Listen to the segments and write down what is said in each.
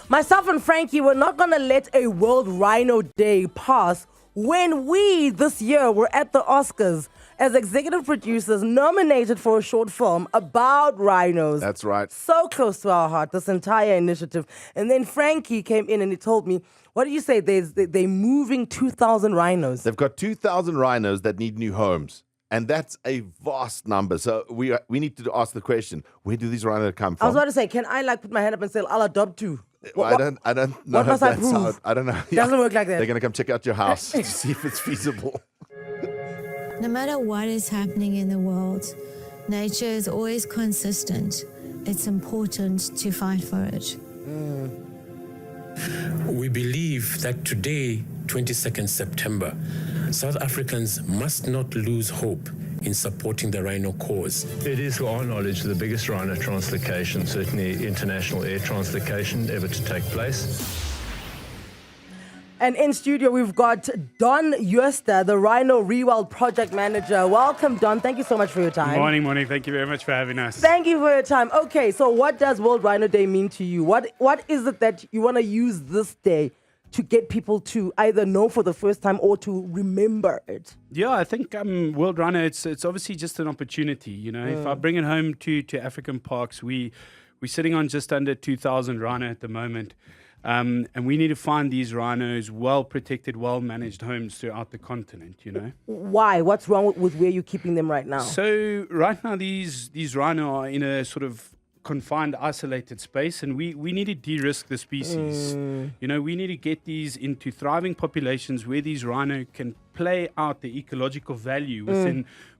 Myself and Frankie were not going to let a World Rhino Day pass when we, this year, were at the Oscars as executive producers nominated for a short film about rhinos. That's right. So close to our heart, this entire initiative. And then Frankie came in and he told me, what do you say? They're moving 2,000 rhinos. They've got 2,000 rhinos that need new homes. And that's a vast number. So we need to ask the question, where do these rhinos come from? I was about to say, can I put my hand up and say, I'll adopt two? I don't know. What must I prove? I don't know. It doesn't work like that. They're going to come check out your house to see if it's feasible. No matter what is happening in the world, nature is always consistent. It's important to fight for it. We believe that today, 22nd September, South Africans must not lose hope in supporting the rhino cause. It is, to our knowledge, the biggest rhino translocation, certainly international air translocation ever to take place. And in studio, we've got Don Yuster, the Rhino Rewild project manager. Welcome, Don. Thank you so much for your time. Morning. Thank you very much for having us. Thank you for your time. Okay, so what does World Rhino Day mean to you? What is it that you want to use this day to get people to either know for the first time or to remember it? Yeah, I think World Rhino, it's obviously just an opportunity. You know, if I bring it home to African parks, we're sitting on just under 2,000 rhino at the moment. And we need to find these rhinos well-protected, well-managed homes throughout the continent, you know. Why? What's wrong with where you're keeping them right now? So right now, these rhino are in a sort of confined, isolated space, and we need to de-risk the species. You know, we need to get these into thriving populations where these rhino can play out the ecological value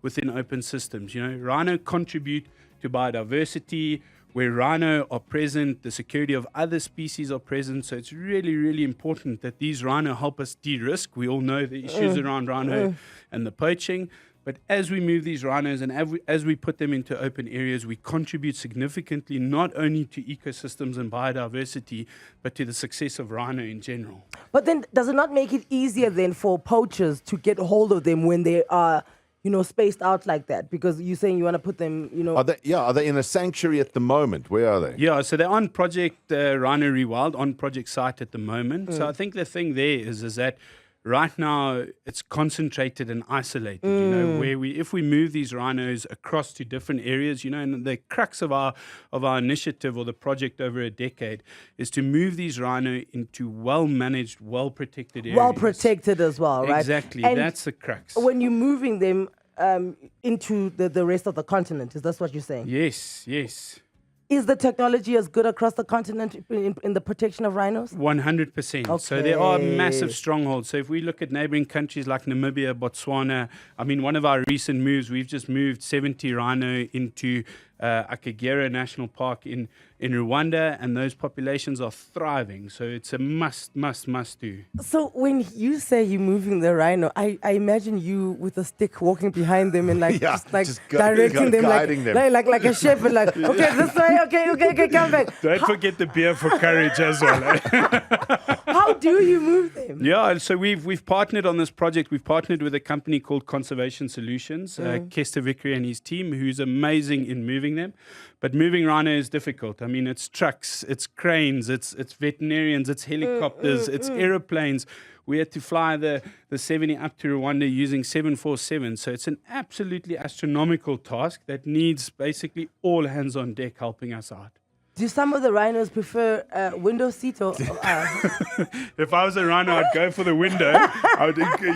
within open systems. You know, rhino contribute to biodiversity. Where rhino are present, the security of other species are present. So it's really, really important that these rhino help us de-risk. We all know the issues around rhino and the poaching. But as we move these rhinos and as we put them into open areas, we contribute significantly not only to ecosystems and biodiversity, but to the success of rhino in general. But then does it not make it easier then for poachers to get hold of them when they are, you know, spaced out like that? Because you're saying you want to put them, you know... Are they in a sanctuary at the moment? Where are they? Yeah, so they're on Project Rhino Rewild, on project site at the moment. So I think the thing there is that right now it's concentrated and isolated, you know, where if we move these rhinos across to different areas, you know, and the crux of our initiative or the project over a decade is to move these rhino into well-managed, well-protected areas. Well-protected as well, right? Exactly, and that's the crux. When you're moving them into the rest of the continent, is that what you're saying? Yes. Is the technology as good across the continent in the protection of rhinos? 100%. Okay. So there are massive strongholds. So if we look at neighboring countries like Namibia, Botswana, I mean, one of our recent moves, we've just moved 70 rhino into Akagera National Park in Rwanda, and those populations are thriving. So it's a must do. So when you say you're moving the rhino, I imagine you with a stick walking behind them and directing them, guiding them. Like a shepherd, like, okay, this way, okay, come back. Don't forget the beer for courage as well. How do you move them? Yeah, so we've partnered on this project. We've partnered with a company called Conservation Solutions, Kester Vickery and his team, who's amazing in moving them. But moving rhino is difficult. I mean, it's trucks, it's cranes, it's veterinarians, it's helicopters, it's aeroplanes. We had to fly the 70 up to Rwanda using 747. So it's an absolutely astronomical task that needs basically all hands on deck helping us out. Do some of the rhinos prefer window seat or... If I was a rhino, I'd go for the window.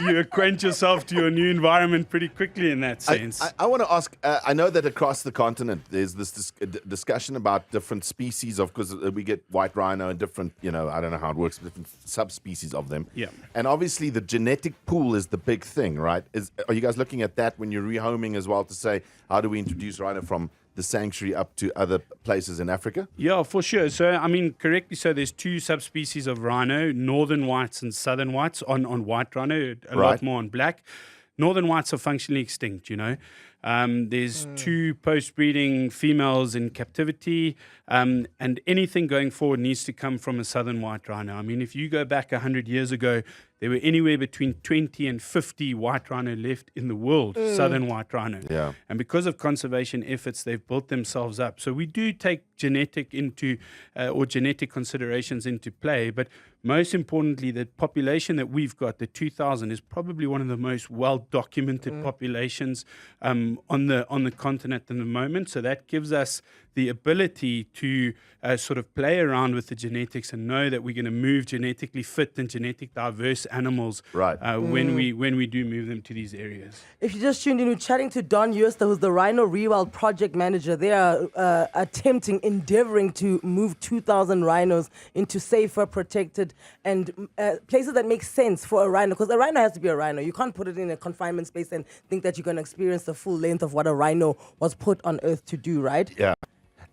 You acquaint yourself to your new environment pretty quickly in that sense. I want to ask, I know that across the continent there's this discussion about different species of, because we get white rhino and different, you know, I don't know how it works, different subspecies of them. Yeah. And obviously the genetic pool is the big thing, right? Are you guys looking at that when you're rehoming as well to say, how do we introduce rhino from the sanctuary up to other places in Africa? Yeah, for sure. So, I mean, correctly so, there's two subspecies of rhino, northern whites and southern whites on white rhino, a lot more on black. Northern whites are functionally extinct, you know. There's 2 post-breeding females in captivity, and anything going forward needs to come from a southern white rhino. I mean, if you go back 100 years ago, there were anywhere between 20 and 50 white rhino left in the world, southern white rhino. Yeah. And because of conservation efforts, they've built themselves up. So we do take genetic considerations into play, but most importantly, the population that we've got, the 2,000, is probably one of the most well-documented populations on the continent at the moment. So that gives us the ability to sort of play around with the genetics and know that we're going to move genetically fit and genetic diverse animals when we do move them to these areas. If you just tuned in, we're chatting to Don Yuster, who's the Rhino Rewild project manager. They are endeavoring to move 2,000 rhinos into safer, protected, and places that make sense for a rhino. Because a rhino has to be a rhino. You can't put it in a confinement space and think that you're going to experience the full length of what a rhino was put on earth to do, right? Yeah.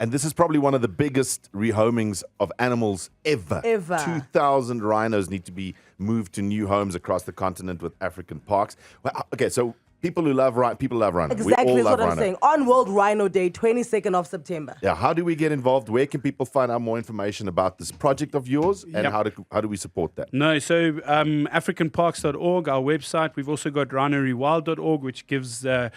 And this is probably one of the biggest rehomings of animals ever. 2,000 rhinos need to be moved to new homes across the continent with African parks. Well, okay, so people love rhino. Exactly, We all that's love what I'm rhino. saying. On World Rhino Day, 22nd of September. Yeah, how do we get involved? Where can people find out more information about this project of yours, and how do we support that? No, so africanparks.org, our website. We've also got rhinorewild.org, which gives the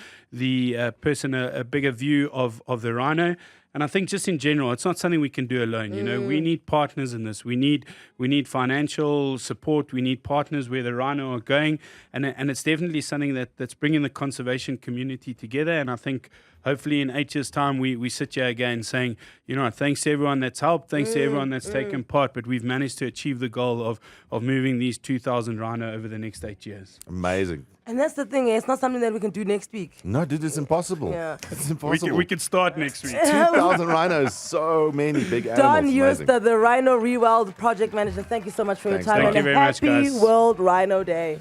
person a bigger view of the rhino. And I think just in general, it's not something we can do alone. You know, we need partners in this. We need financial support. We need partners where the rhino are going. And it's definitely something that's bringing the conservation community together. And I think hopefully in 8 years' time, we sit here again saying, you know, thanks to everyone that's helped, thanks to everyone that's taken part, but we've managed to achieve the goal of moving these 2,000 rhino over the next 8 years. Amazing. And that's the thing, it's not something that we can do next week. No, dude, it's impossible. Yeah. It's impossible. We could start next week. 2,000 rhinos, so many big animals. Don Amazing. Yuster, the Rhino Rewild project manager, thank you so much for Thanks. your time. Thank you very much, happy guys. World Rhino Day.